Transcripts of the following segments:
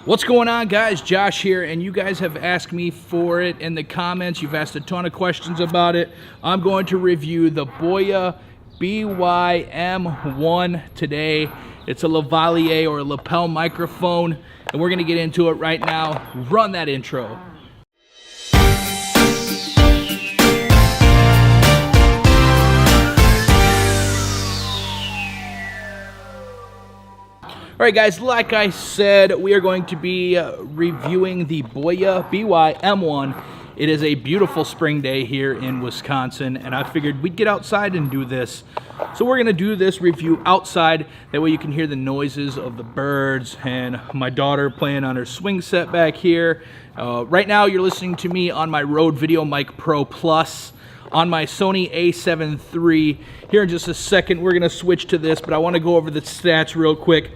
What's going on, guys? Josh here, and you guys have asked me for it in the comments. You've asked a ton of questions about it. I'm going to review the Boya BY-M1 today. It's a Lavalier or a lapel microphone, and we're going to get into it right now. Run that intro. Alright guys, like I said, we are going to be reviewing the Boya BY-M1. It is a beautiful spring day here in Wisconsin, and I figured we'd get outside and do this. So we're going to do this review outside. That way you can hear the noises of the birds and my daughter playing on her swing set back here. Right now you're listening to me on my Rode VideoMic Pro Plus on my Sony a7 III. Here in just a second we're going to switch to this, but I want to go over the stats real quick.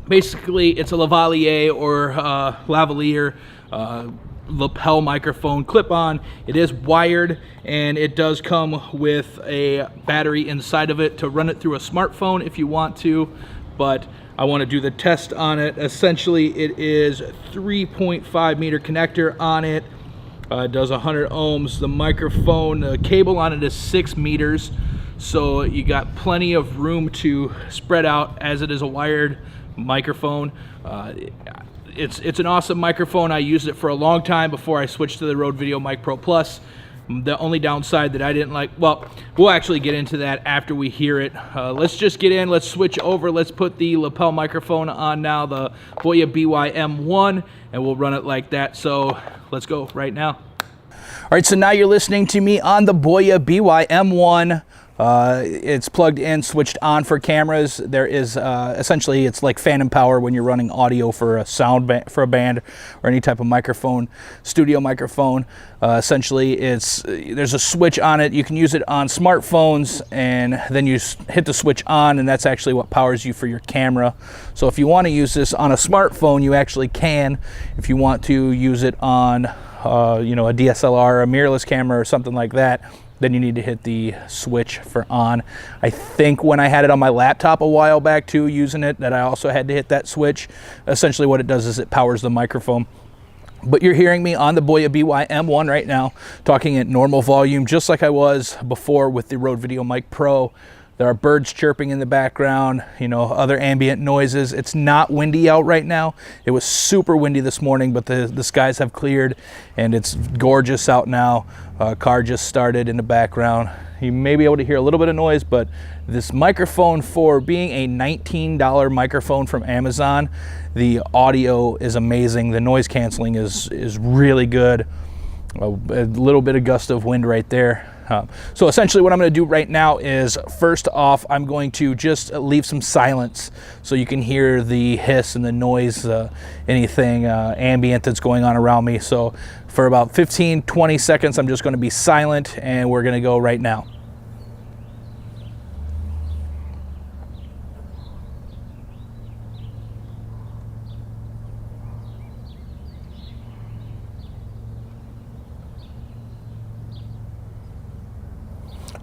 Basically, it's a Lavalier or Lavalier lapel microphone clip-on. It is wired, and it does come with a battery inside of it to run it through a smartphone if you want to, but I want to do the test on it. Essentially, it is 3.5 meter connector on it. It does 100 ohms. The microphone, the cable on it is 6 meters, so you got plenty of room to spread out as it is a wired microphone. It's an awesome microphone. I used it for a long time before I switched to the Rode VideoMic Pro Plus. The only downside that I didn't like, well, we'll actually get into that after we hear it. Let's just get in, let's switch over, let's put the lapel microphone on now, the Boya BY-M1, and we'll run it like that. So let's go right now. All right, so now you're listening to me on the Boya BY-M1. It's plugged in, switched on for cameras. There is essentially, it's like phantom power when you're running audio for a for a band or any type of microphone, studio microphone. Essentially, there's a switch on it. You can use it on smartphones, and then you hit the switch on, and that's actually what powers you for your camera. So if you want to use this on a smartphone, you actually can. If you want to use it on a DSLR, a mirrorless camera, or something like that, then you need to hit the switch for on. I think when I had it on my laptop a while back too, using it, that I also had to hit that switch. Essentially what it does is it powers the microphone. But you're hearing me on the Boya BY-M1 right now, talking at normal volume, just like I was before with the Rode VideoMic Pro. There are birds chirping in the background, other ambient noises. It's not windy out right now. It was super windy this morning, but the skies have cleared and it's gorgeous out now. A car just started in the background. You may be able to hear a little bit of noise, but this microphone, for being a $19 microphone from Amazon, the audio is amazing. The noise canceling is really good. A little bit of gust of wind right there. So essentially what I'm going to do right now is, first off, I'm going to just leave some silence so you can hear the hiss and the noise, anything ambient that's going on around me. So for about 15-20 seconds, I'm just going to be silent, and we're going to go right now.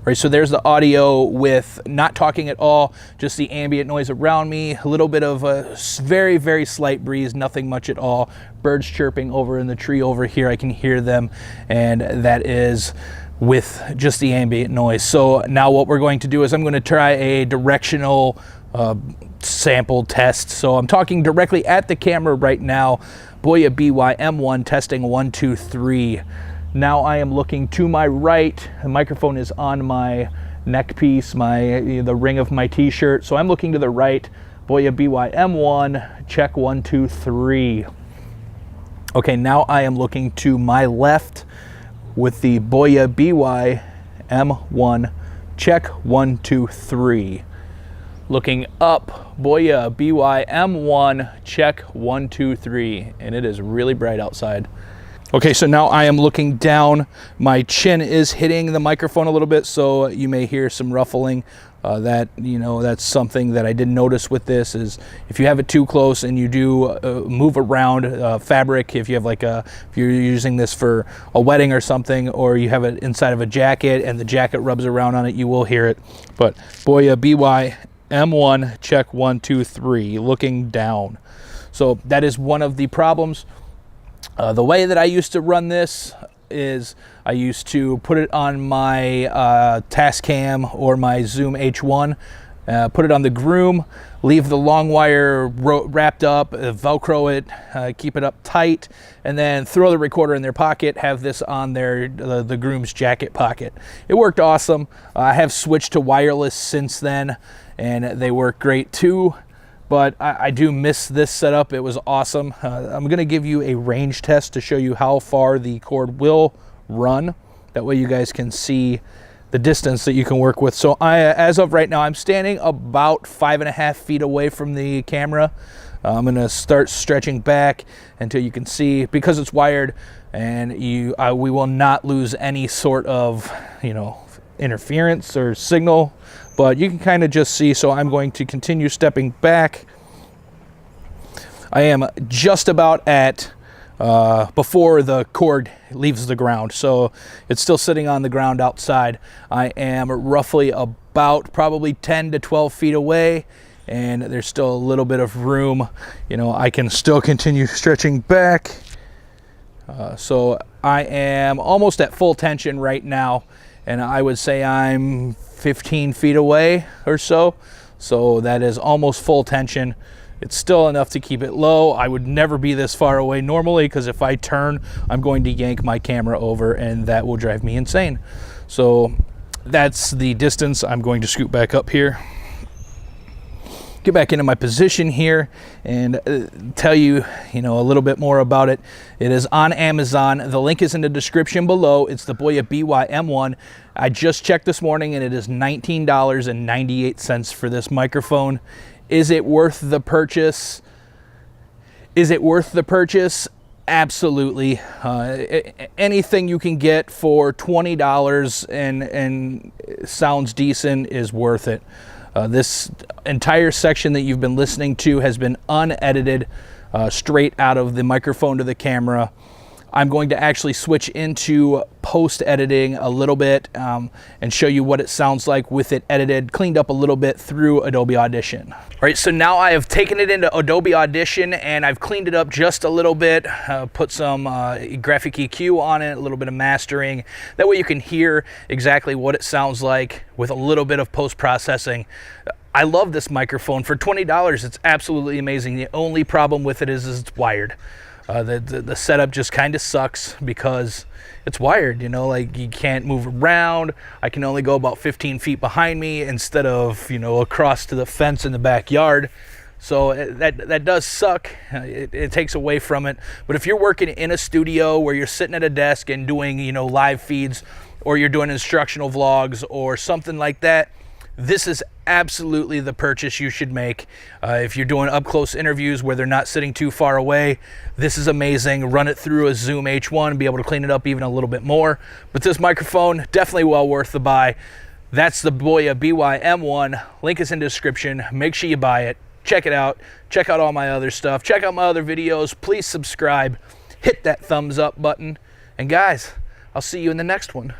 Right, so there's the audio with not talking at all, just the ambient noise around me, a little bit of a very, very slight breeze, nothing much at all. Birds chirping over in the tree over here, I can hear them, and that is with just the ambient noise. So now what we're going to do is I'm going to try a directional sample test. So I'm talking directly at the camera right now. Boya BY-M1 testing 1, 2, 3. Now I am looking to my right. The microphone is on my neck piece, the ring of my t-shirt. So I'm looking to the right. Boya BY-M1, check 1, 2, 3. Okay, now I am looking to my left with the Boya BY-M1, check 1, 2, 3. Looking up, Boya BY-M1, check 1, 2, 3. And it is really bright outside. Okay, so now I am looking down. My chin is hitting the microphone a little bit, so you may hear some ruffling. That's something that I didn't notice with this, is if you have it too close and you do move around fabric, if you're using this for a wedding or something, or you have it inside of a jacket and the jacket rubs around on it, you will hear it. But Boya BY-M1, check 1, 2, 3, looking down. So that is one of the problems. The way that I used to run this is I used to put it on my Tascam or my Zoom H1, put it on the groom, leave the long wire wrapped up, Velcro it, keep it up tight, and then throw the recorder in their pocket, have this on the groom's jacket pocket. It worked awesome. I have switched to wireless since then, and they work great too. But I do miss this setup. It was awesome. I'm going to give you a range test to show you how far the cord will run. That way you guys can see the distance that you can work with. So as of right now, I'm standing about 5.5 feet away from the camera. I'm going to start stretching back until you can see, because it's wired, and we will not lose any sort of, interference or signal, but you can kind of just see. So I'm going to continue stepping back. I am just about at before the cord leaves the ground, so it's still sitting on the ground outside. I am roughly about probably 10 to 12 feet away, and there's still a little bit of room. I can still continue stretching back. So I am almost at full tension right now, and I would say I'm 15 feet away or so. So that is almost full tension. It's still enough to keep it low. I would never be this far away normally, because if I turn, I'm going to yank my camera over, and that will drive me insane. So that's the distance. I'm going to scoot back up here, get back into my position here, and tell you, a little bit more about it. It is on Amazon. The link is in the description below. It's the Boya BY-M1. I just checked this morning, and it is $19.98 for this microphone. Is it worth the purchase? Absolutely. Anything you can get for $20 and sounds decent is worth it. This entire section that you've been listening to has been unedited, straight out of the microphone to the camera. I'm going to actually switch into post-editing a little bit and show you what it sounds like with it edited, cleaned up a little bit through Adobe Audition. All right, so now I have taken it into Adobe Audition, and I've cleaned it up just a little bit, put some graphic EQ on it, a little bit of mastering. That way you can hear exactly what it sounds like with a little bit of post-processing. I love this microphone. For $20, it's absolutely amazing. The only problem with it is it's wired. The setup just kind of sucks because it's wired, like you can't move around. I can only go about 15 feet behind me instead of, across to the fence in the backyard. So that does suck. It takes away from it. But if you're working in a studio where you're sitting at a desk and doing, live feeds, or you're doing instructional vlogs or something like that, this is absolutely the purchase you should make. If you're doing up-close interviews where they're not sitting too far away, this is amazing. Run it through a Zoom H1 and be able to clean it up even a little bit more. But this microphone, definitely well worth the buy. That's the Boya BY-M1. Link is in the description. Make sure you buy it. Check it out. Check out all my other stuff. Check out my other videos. Please subscribe. Hit that thumbs up button. And guys, I'll see you in the next one.